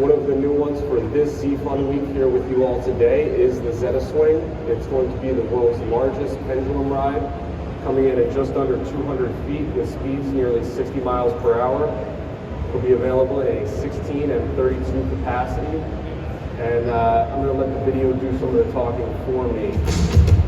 One of the new ones for this Z-Fun week here with you all today is the Zetta Swing. It's going to be the world's largest pendulum ride, coming in at just under 200 feet with speeds nearly 60 miles per hour. It'll be available in a 16 and 32 capacity. And I'm going to let the video do some of the talking for me.